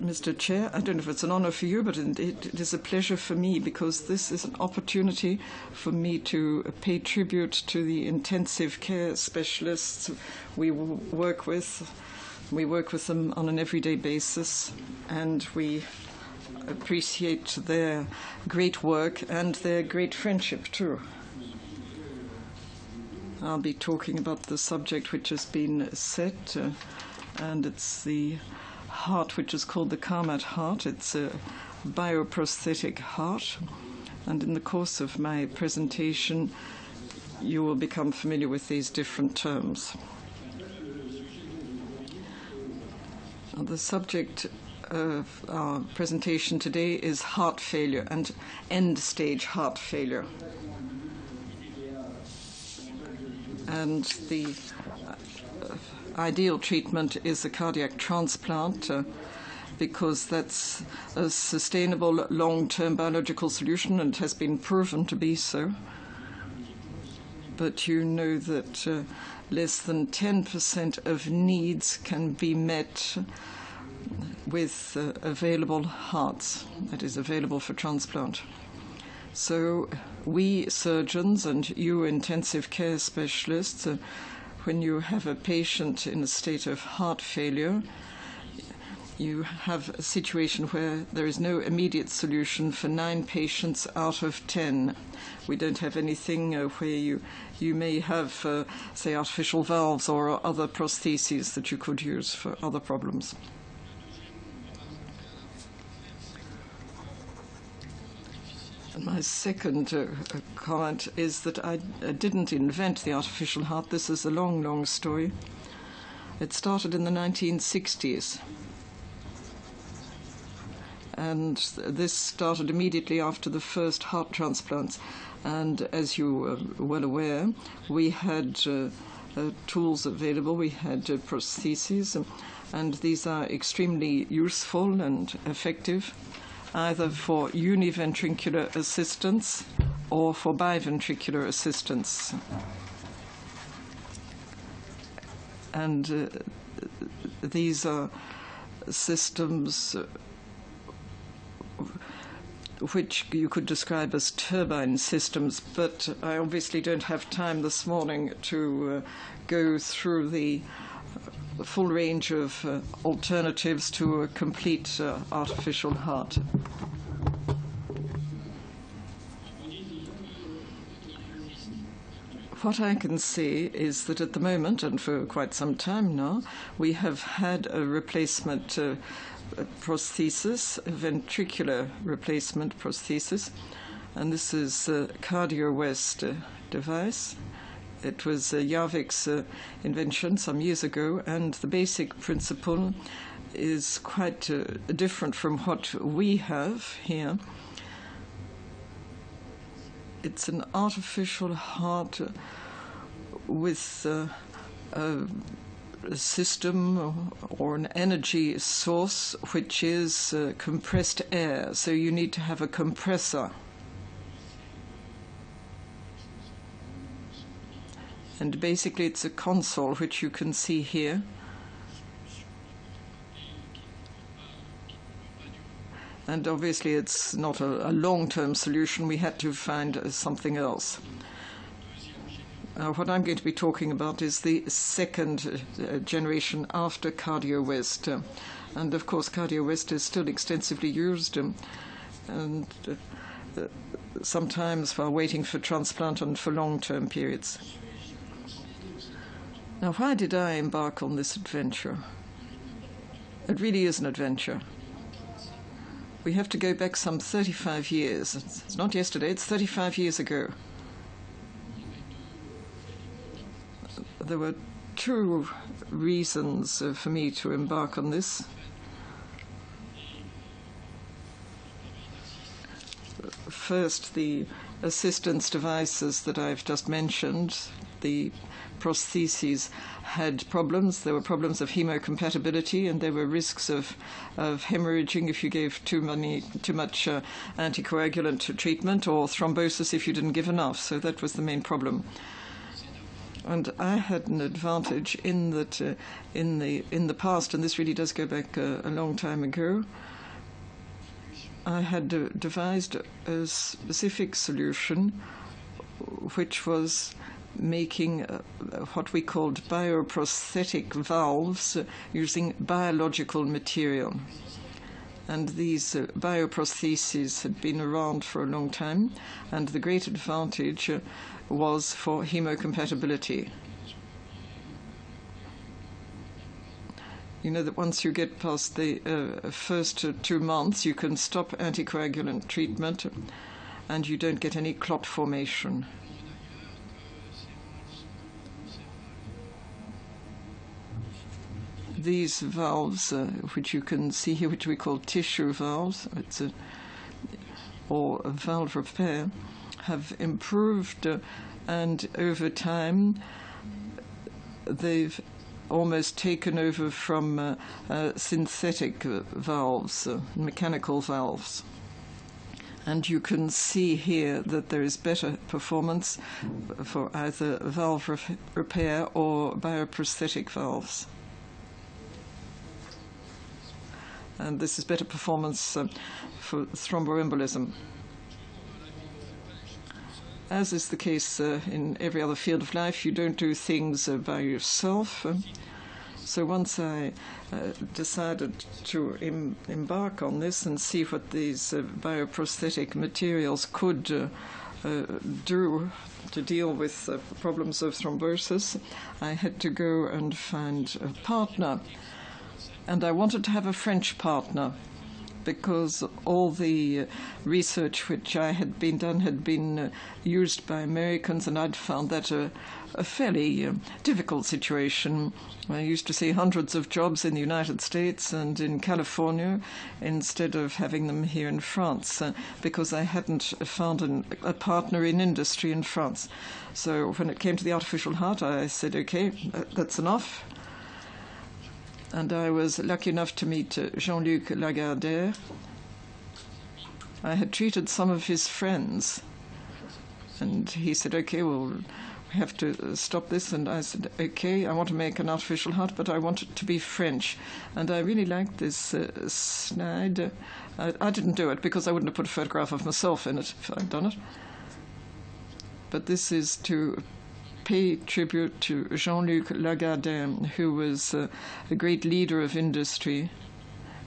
Mr. Chair. I don't know if it's an honor for you, but it is a pleasure for me, because this is an opportunity for me to pay tribute to the intensive care specialists we work with. We work with them on an everyday basis, and we appreciate their great work and their great friendship too. I'll be talking about the subject which has been set, and it's the heart, which is called the Carmat heart. It's a bioprosthetic heart, and in the course of my presentation you will become familiar with these different terms. The subject of our presentation today is heart failure and end-stage heart failure. And the ideal treatment is a cardiac transplant, because that's a sustainable long-term biological solution and has been proven to be so. But you know that less than 10% of needs can be met with available hearts, that is available for transplant. So we surgeons and you intensive care specialists, when you have a patient in a state of heart failure, you have a situation where there is no immediate solution for 9 patients out of 10. We don't have anything where you may have, say, artificial valves or other prostheses that you could use for other problems. And my second comment is that I didn't invent the artificial heart. This is a long, long story. It started in the 1960s. And this started immediately after the first heart transplants. And as you are well aware, we had tools available. We had prostheses, and these are extremely useful and effective, either for univentricular assistance or for biventricular assistance. And these are systems which you could describe as turbine systems, but I obviously don't have time this morning to go through the full range of alternatives to a complete artificial heart. What I can say is that at the moment, and for quite some time now, we have had a replacement prosthesis, a ventricular replacement prosthesis, and this is a CardioWest device. It was Jarvik's invention some years ago, and the basic principle is quite different from what we have here. It's an artificial heart with a system or an energy source which is compressed air, so you need to have a compressor. And basically it's a console which you can see here. And obviously it's not a long-term solution. We had to find something else. What I'm going to be talking about is the second generation after CardioWest. And of course CardioWest is still extensively used, and sometimes while waiting for transplant and for long-term periods. Now, why did I embark on this adventure? It really is an adventure. We have to go back some 35 years. It's not yesterday, it's 35 years ago. There were 2 reasons for me to embark on this. First, the assistance devices that I've just mentioned, the prostheses, had problems. There were problems of Chemo Compatibility, and there were risks of hemorrhaging if you gave too much anticoagulant treatment, or thrombosis if you didn't give enough. So that was the main problem. And I had an advantage in that in the past, and this really does go back a long time ago, I had devised a specific solution which was making what we called bioprosthetic valves using biological material. And these bioprostheses had been around for a long time, and the great advantage was for hemocompatibility. You know that once you get past the first 2 months, you can stop anticoagulant treatment and you don't get any clot formation. These valves, which you can see here, which we call tissue valves, or valve repair, have improved, and over time they've almost taken over from synthetic valves, mechanical valves. And you can see here that there is better performance for either valve repair or bioprosthetic valves. And this is better performance for thromboembolism. As is the case in every other field of life, you don't do things by yourself. So once I decided to embark on this and see what these bioprosthetic materials could do to deal with problems of thrombosis, I had to go and find a partner. And I wanted to have a French partner, because all the research which I had been done had been used by Americans, and I'd found that a fairly difficult situation. I used to see hundreds of jobs in the United States and in California instead of having them here in France, because I hadn't found a partner in industry in France. So when it came to the artificial heart, I said, okay, that's enough. And I was lucky enough to meet Jean-Luc Lagardère. I had treated some of his friends, and he said, okay, well, we have to stop this. And I said, okay, I want to make an artificial heart, but I want it to be French. And I really liked this slide. I didn't do it because I wouldn't have put a photograph of myself in it if I'd done it. But this is to pay tribute to Jean-Luc Lagardère, who was a great leader of industry,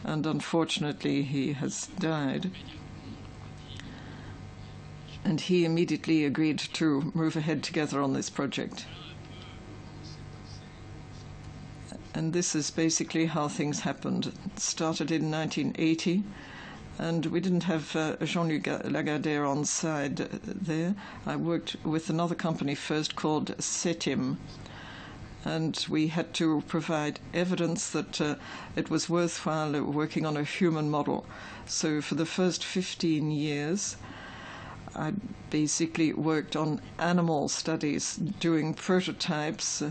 and unfortunately he has died. And he immediately agreed to move ahead together on this project. And this is basically how things happened. It started in 1980. And we didn't have Jean-Luc Lagardère on side there. I worked with another company first called Setim. And we had to provide evidence that it was worthwhile working on a human model. So for the first 15 years, I basically worked on animal studies, doing prototypes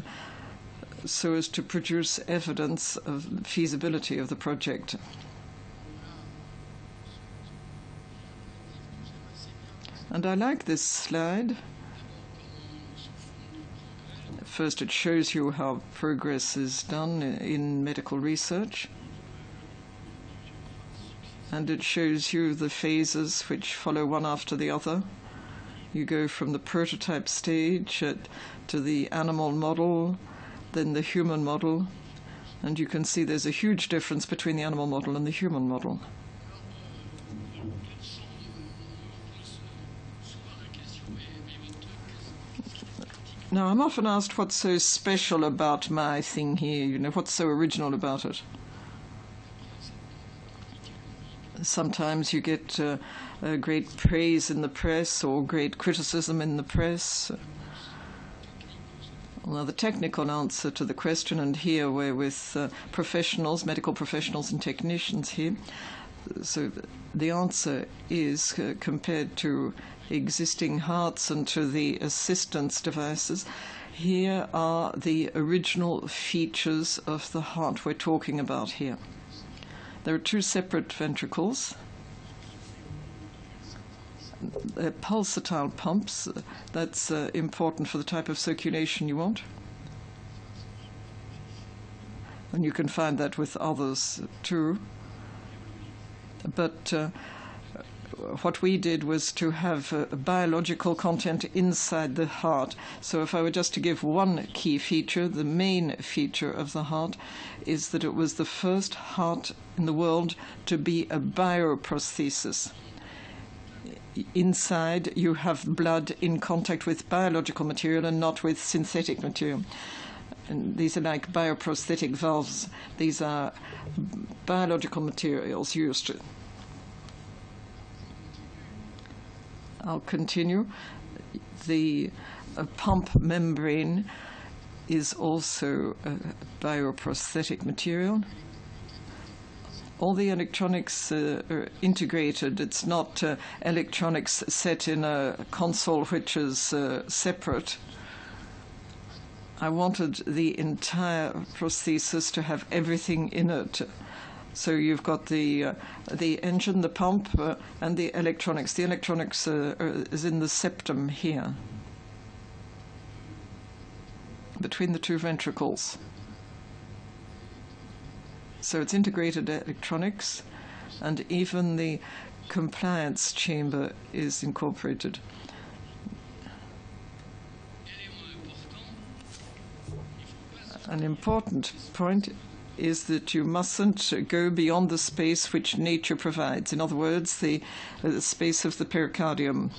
so as to produce evidence of the feasibility of the project. And I like this slide. First, it shows you how progress is done in medical research. And it shows you the phases which follow one after the other. You go from the prototype stage to the animal model, then the human model. And you can see there's a huge difference between the animal model and the human model. Now, I'm often asked what's so special about my thing here, you know, what's so original about it. Sometimes you get great praise in the press or great criticism in the press. Well, the technical answer to the question, and here we're with professionals, medical professionals and technicians here. So the answer is, compared to existing hearts and to the assistance devices, here are the original features of the heart we're talking about here. There are two separate ventricles, pulsatile pumps. That's important for the type of circulation you want. And you can find that with others too. But what we did was to have biological content inside the heart. So if I were just to give one key feature, the main feature of the heart is that it was the first heart in the world to be a bioprosthesis. Inside, you have blood in contact with biological material and not with synthetic material. And these are like bioprosthetic valves. These are biological materials used. I'll continue. The pump membrane is also a bioprosthetic material. All the electronics are integrated. It's not electronics set in a console which is separate. I wanted the entire prosthesis to have everything in it. So you've got the engine, the pump, and the electronics. The electronics is in the septum here, between the two ventricles. So it's integrated electronics, and even the compliance chamber is incorporated. An important point is that you mustn't go beyond the space which nature provides. In other words, the space of the pericardium.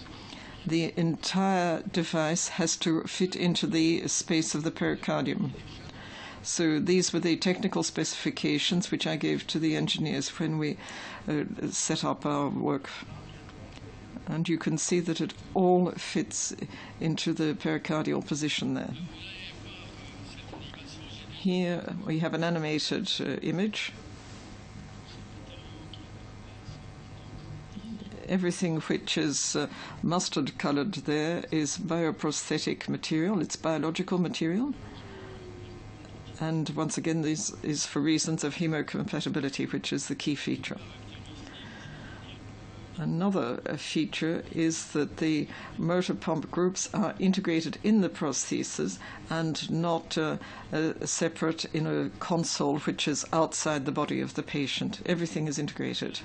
The entire device has to fit into the space of the pericardium. So these were the technical specifications which I gave to the engineers when we set up our work. And you can see that it all fits into the pericardial position there. Here we have an animated image. Everything which is mustard-colored there is bioprosthetic material. It's biological material. And once again, this is for reasons of hemocompatibility, which is the key feature. Another feature is that the motor pump groups are integrated in the prosthesis and not separate in a console which is outside the body of the patient. Everything is integrated.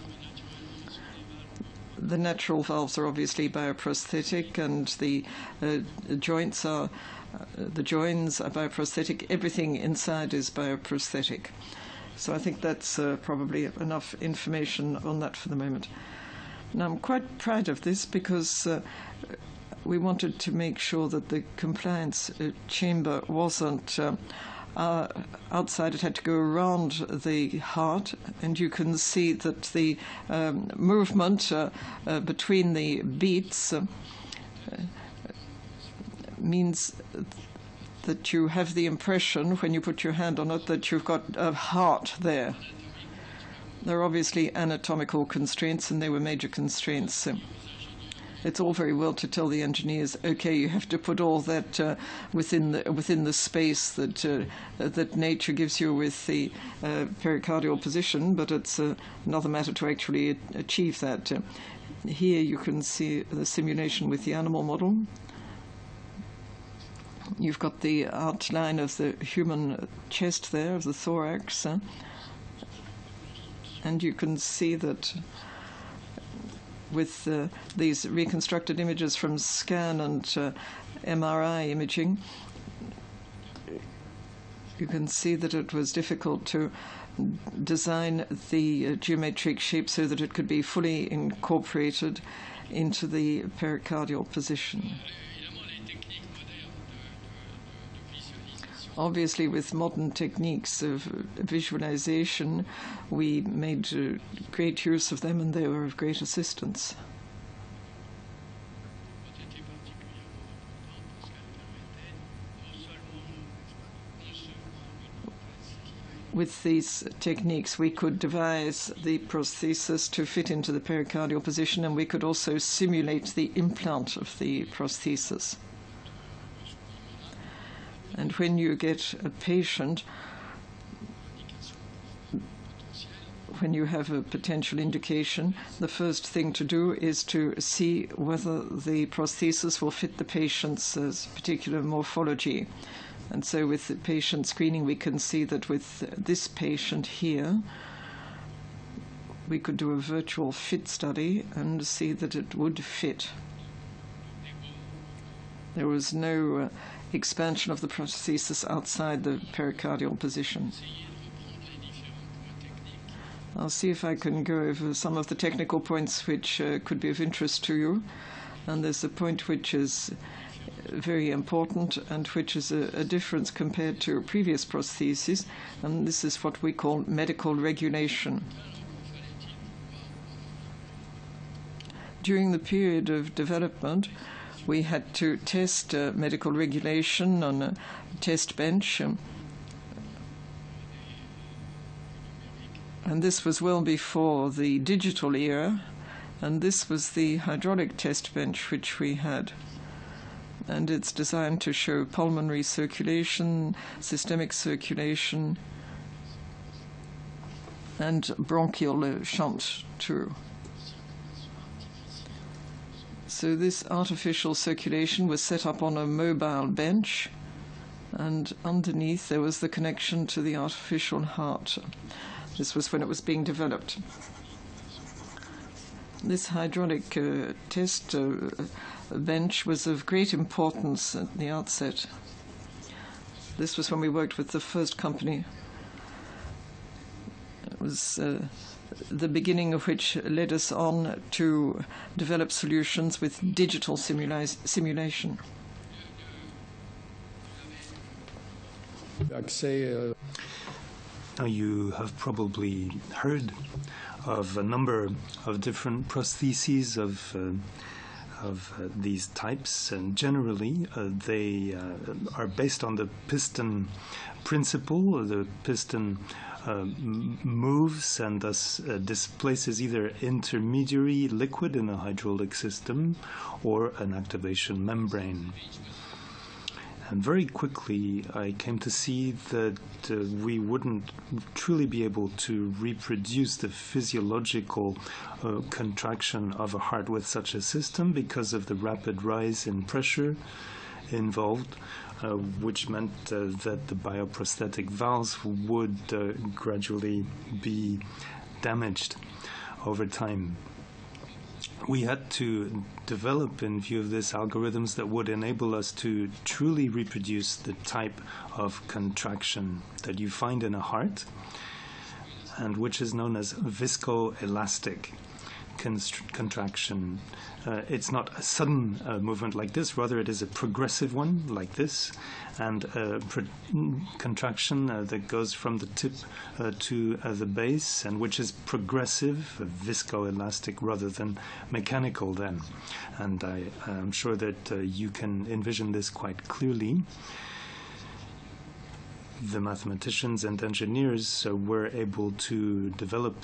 The natural valves are obviously bioprosthetic, and the joins are bioprosthetic. Everything inside is bioprosthetic. So I think that's probably enough information on that for the moment. Now, I'm quite proud of this because we wanted to make sure that the compliance chamber wasn't outside. It had to go around the heart, and you can see that the movement between the beats means that you have the impression, when you put your hand on it, that you've got a heart there. There are obviously anatomical constraints, and they were major constraints. It's all very well to tell the engineers, okay, you have to put all that within the space that nature gives you with the pericardial position, but it's another matter to actually achieve that. Here you can see the simulation with the animal model. You've got the outline of the human chest there, of the thorax. And you can see that with these reconstructed images from scan and MRI imaging, you can see that it was difficult to design the geometric shape so that it could be fully incorporated into the pericardial position. Obviously, with modern techniques of visualization, we made great use of them, and they were of great assistance. With these techniques, we could devise the prosthesis to fit into the pericardial position, and we could also simulate the implant of the prosthesis. And when you get a patient when you have a potential indication, the first thing to do is to see whether the prosthesis will fit the patient's particular morphology. And so with the patient screening, we can see that with this patient here, we could do a virtual fit study and see that it would fit. There was no expansion of the prosthesis outside the pericardial position. I'll see if I can go over some of the technical points which could be of interest to you. And there's a point which is very important and which is a difference compared to previous prostheses, and this is what we call medical regulation. During the period of development, we had to test medical regulation on a test bench, and this was well before the digital era, and this was the hydraulic test bench which we had. And it's designed to show pulmonary circulation, systemic circulation, and bronchial shunt too. So this artificial circulation was set up on a mobile bench, and underneath there was the connection to the artificial heart. This was when it was being developed. This hydraulic test bench was of great importance at the outset. This was when we worked with the first company. It was the beginning of which led us on to develop solutions with digital simulation. Now you have probably heard of a number of different prostheses of these types, and generally they are based on the piston principle. The piston moves and thus displaces either intermediary liquid in a hydraulic system or an activation membrane. And very quickly I came to see that we wouldn't truly be able to reproduce the physiological contraction of a heart with such a system because of the rapid rise in pressure involved, which meant that the bioprosthetic valves would gradually be damaged over time. We had to develop, in view of this, algorithms that would enable us to truly reproduce the type of contraction that you find in a heart, and which is known as viscoelastic contraction. It's not a sudden movement like this, rather it is a progressive one like this, and a contraction that goes from the tip to the base, and which is progressive, viscoelastic rather than mechanical then. And I'm sure that you can envision this quite clearly. The mathematicians and engineers were able to develop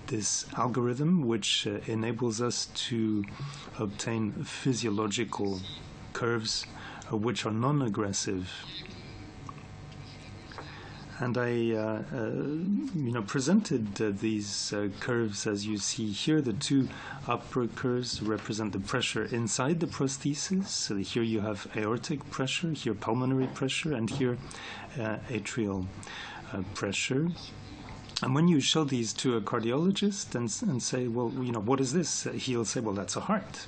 this algorithm, which enables us to obtain physiological curves which are non-aggressive. And I presented these curves as you see here. The two upper curves represent the pressure inside the prosthesis. So here you have aortic pressure, here pulmonary pressure, and here atrial pressure. And when you show these to a cardiologist and say, well, what is this? He'll say, well, that's a heart.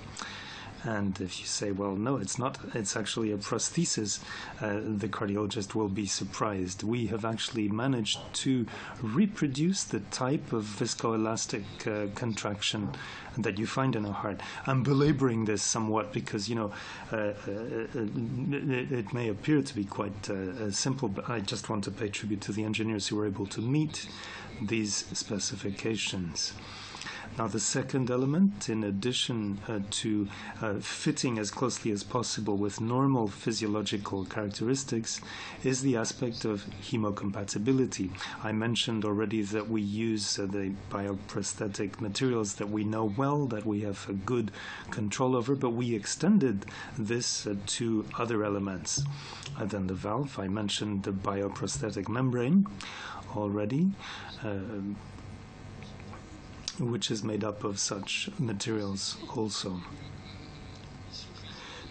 And if you say, well, no, it's not, it's actually a prosthesis, the cardiologist will be surprised. We have actually managed to reproduce the type of viscoelastic contraction that you find in a heart. I'm belaboring this somewhat because, it may appear to be quite simple, but I just want to pay tribute to the engineers who were able to meet these specifications. Now, the second element, in addition to fitting as closely as possible with normal physiological characteristics, is the aspect of Chemo Compatibility. I mentioned already that we use the bioprosthetic materials that we know well, that we have a good control over, but we extended this to other elements than the valve. I mentioned the bioprosthetic membrane already. which is made up of such materials also.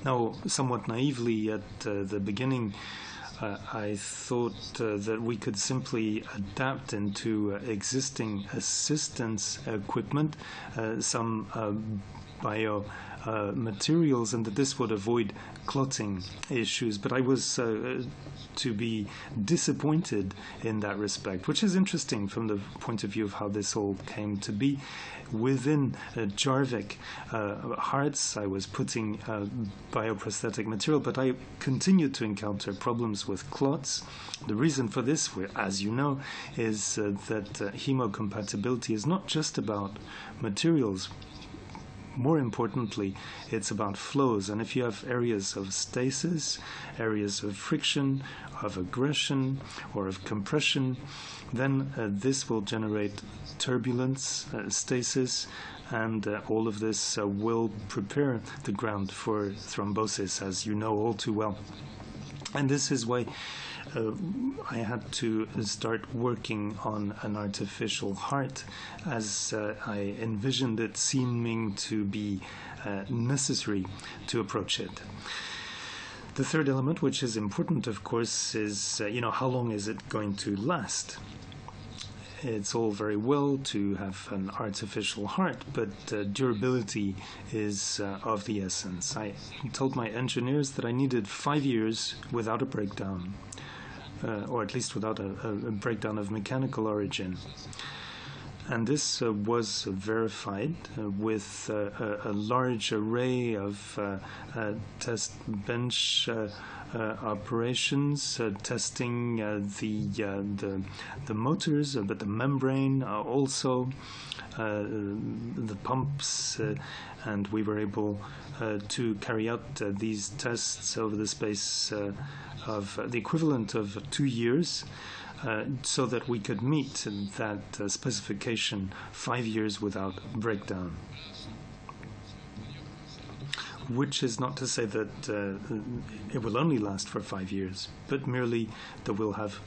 Now, somewhat naively at the beginning, I thought that we could simply adapt into existing assistance equipment some materials, and that this would avoid clotting issues. But I was to be disappointed in that respect, which is interesting from the point of view of how this all came to be. Within Jarvik hearts, I was putting bioprosthetic material, but I continued to encounter problems with clots. The reason for this, as you know, is that Chemo Compatibility is not just about materials. More importantly, it's about flows. And if you have areas of stasis, areas of friction, of aggression, or of compression, then this will generate turbulence, stasis, and all of this will prepare the ground for thrombosis, as you know all too well. And this is why I had to start working on an artificial heart, as I envisioned it seeming to be necessary to approach it. The third element, which is important, of course, is how long is it going to last? It's all very well to have an artificial heart, but durability is of the essence. I told my engineers that I needed 5 years without a breakdown, or at least without a breakdown of mechanical origin. And this was verified with a large array of test bench operations, testing the motors, but the membrane also, the pumps, and we were able to carry out these tests over the space of the equivalent of 2 years, so that we could meet that specification, 5 years without breakdown. Which is not to say that it will only last for 5 years, but merely that we'll have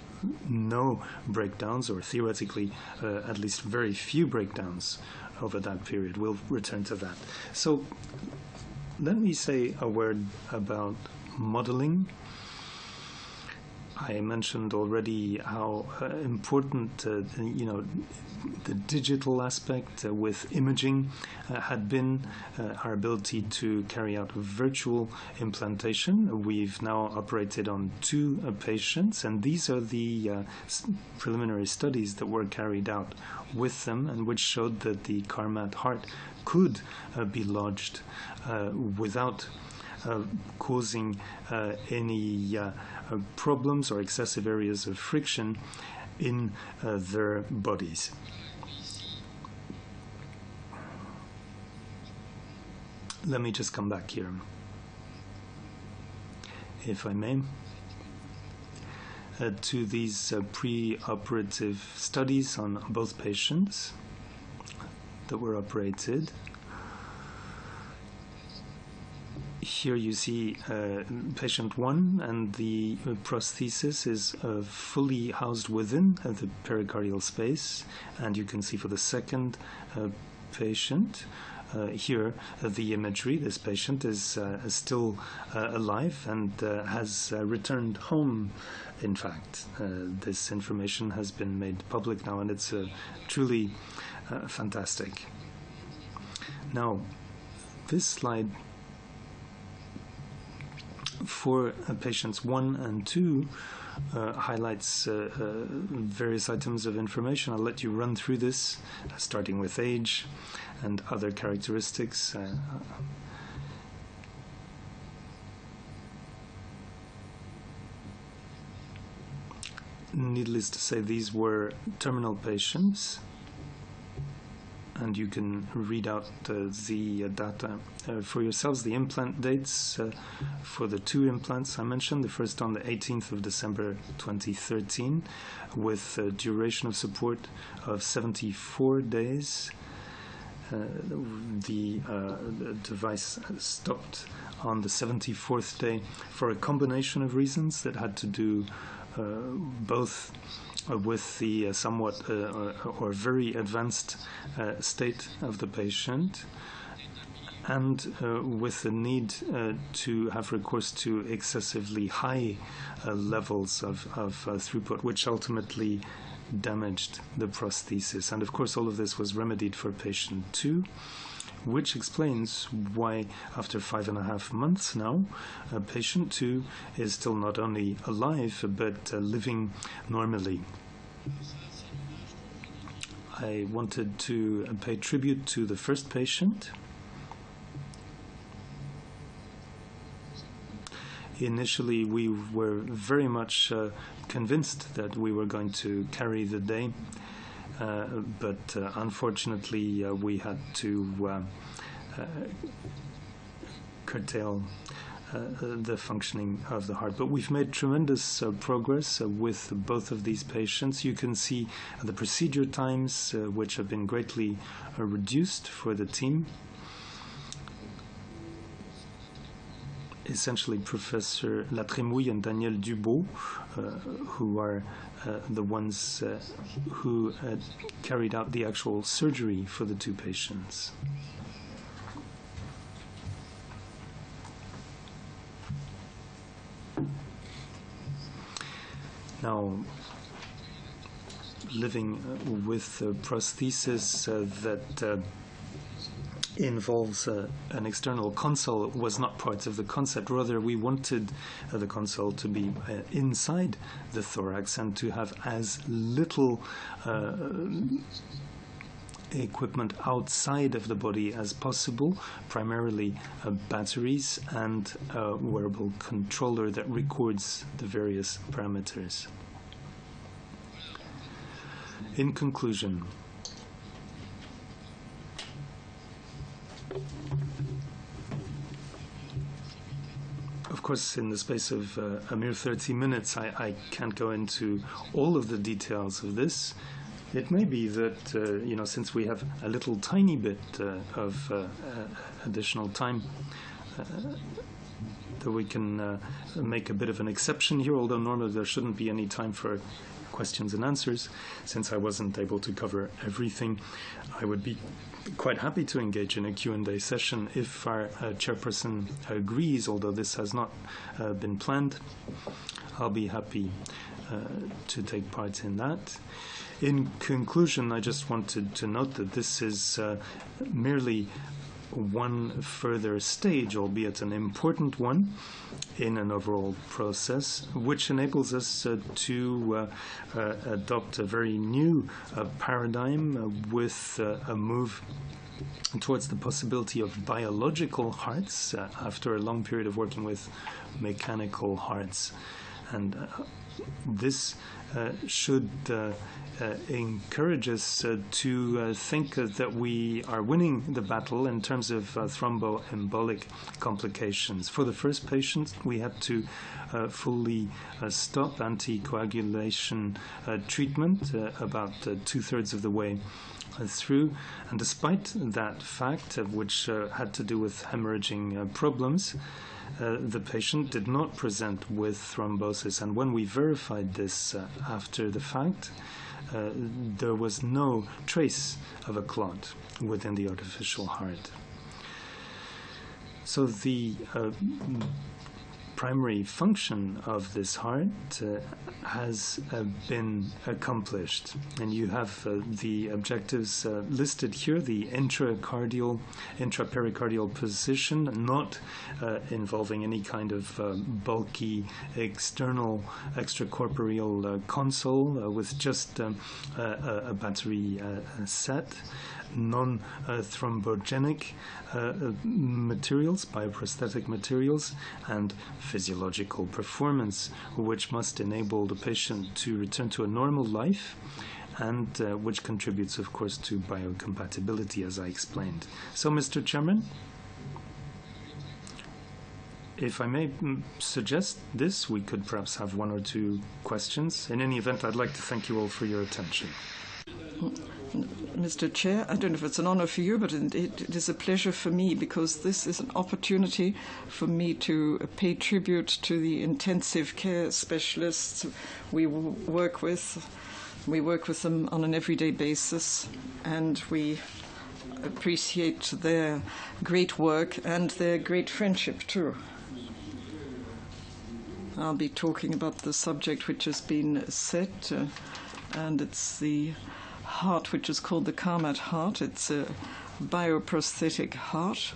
no breakdowns, or theoretically at least very few breakdowns over that period. We'll return to that. So let me say a word about modeling. I mentioned already how important the digital aspect with imaging had been, our ability to carry out virtual implantation. We've now operated on 2 patients, and these are the preliminary studies that were carried out with them, and which showed that the CARMAT heart could be lodged without causing any problems or excessive areas of friction in their bodies. Let me just come back here, if I may, to these pre-operative studies on both patients that were operated. Here you see patient 1, and the prosthesis is fully housed within the pericardial space. And you can see for the second patient, here the imagery. This patient is still alive and has returned home. In fact, this information has been made public now, and it's truly fantastic. Now, this slide for patients 1 and 2 highlights various items of information. I'll let you run through this, starting with age and other characteristics. Needless to say, these were terminal patients, and you can read out the data for yourselves. The implant dates for the 2 implants I mentioned, the first on the 18th of December 2013, with a duration of support of 74 days. The device stopped on the 74th day for a combination of reasons that had to do both with the somewhat or very advanced state of the patient, and with the need to have recourse to excessively high levels of throughput, which ultimately damaged the prosthesis. And of course, all of this was remedied for patient 2, which explains why, after 5.5 months now, patient 2 is still not only alive, but living normally. I wanted to pay tribute to the first patient. Initially, we were very much convinced that we were going to carry the day, but unfortunately, we had to curtail the functioning of the heart. But we've made tremendous progress with both of these patients. You can see the procedure times, which have been greatly reduced for the team. Essentially, Professor Latrémouille and Daniel Dubois, who are the ones who carried out the actual surgery for the 2 patients. Now, living with a prosthesis that involves an external console was not part of the concept. Rather, we wanted the console to be inside the thorax and to have as little equipment outside of the body as possible, primarily batteries and a wearable controller that records the various parameters. In conclusion, of course, in the space of a mere 30 minutes, I can't go into all of the details of this. It may be that, since we have a little tiny bit of additional time, that we can make a bit of an exception here, although normally there shouldn't be any time for questions and answers. Since I wasn't able to cover everything, I would be quite happy to engage in a Q&A session if our chairperson agrees, although this has not been planned. I'll be happy to take part in that. In conclusion, I just wanted to note that this is merely one further stage, albeit an important one, in an overall process, which enables us to adopt a very new paradigm with a move towards the possibility of biological hearts after a long period of working with mechanical hearts. And this should encourage us to think that we are winning the battle in terms of thromboembolic complications. For the first patient, we had to fully stop anticoagulation treatment about 2/3 of the way through, and despite that fact, which had to do with hemorrhaging problems, the patient did not present with thrombosis. And when we verified this after the fact, there was no trace of a clot within the artificial heart. So the primary function of this heart has been accomplished. And you have the objectives listed here: the intrapericardial position, not involving any kind of bulky external extracorporeal console with just a battery set, non-thrombogenic materials, bioprosthetic materials, and physiological performance, which must enable the patient to return to a normal life, and which contributes, of course, to biocompatibility, as I explained. So, Mr. Chairman, if I may suggest this, we could perhaps have 1 or 2 questions. In any event, I'd like to thank you all for your attention. Mr. Chair. I don't know if it's an honor for you, but it is a pleasure for me, because this is an opportunity for me to pay tribute to the intensive care specialists we work with. We work with them on an everyday basis, and we appreciate their great work and their great friendship too. I'll be talking about the subject which has been set, and it's the heart, which is called the Carmat heart. It's a bioprosthetic heart,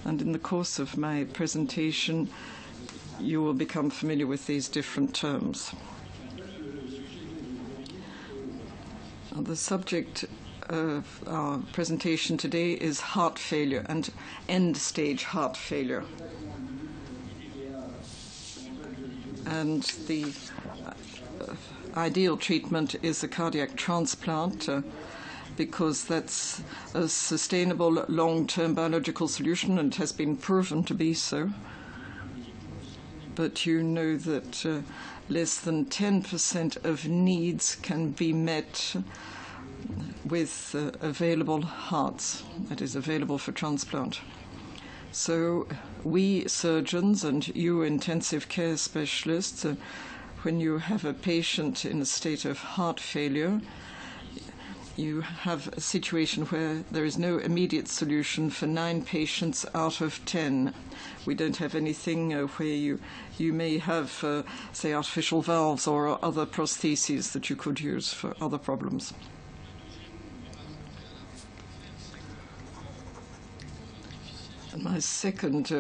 and in the course of my presentation you will become familiar with these different terms. The subject of our presentation today is heart failure and end-stage heart failure. And the ideal treatment is a cardiac transplant, because that's a sustainable long-term biological solution, and has been proven to be so. But you know that less than 10% of needs can be met with available hearts, that is, available for transplant. So we surgeons and you intensive care specialists, when you have a patient in a state of heart failure, you have a situation where there is no immediate solution for 9 patients out of 10. We don't have anything where you may have, say, artificial valves or other prostheses that you could use for other problems. My second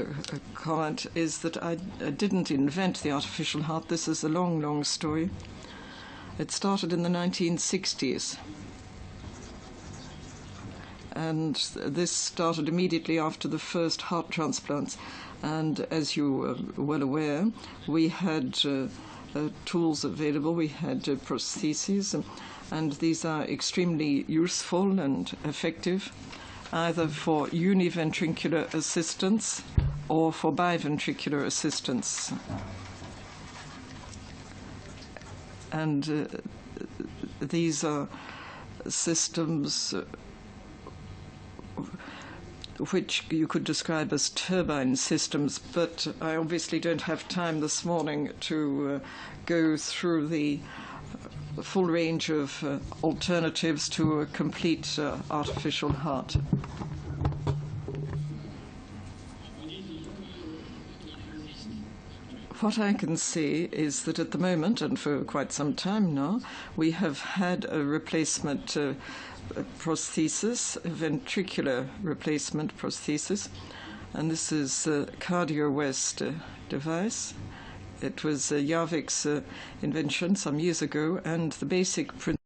comment is that I didn't invent the artificial heart. This is a long, long story. It started in the 1960s. And this started immediately after the first heart transplants. And as you are well aware, we had tools available. We had prostheses, and these are extremely useful and effective, either for univentricular assistance or for biventricular assistance. And these are systems which you could describe as turbine systems, but I obviously don't have time this morning to go through the full range of alternatives to a complete artificial heart. What I can say is that at the moment, and for quite some time now, we have had a replacement prosthesis, a ventricular replacement prosthesis, and this is a CardioWest device. It was Jarvik's invention some years ago, and the basic principle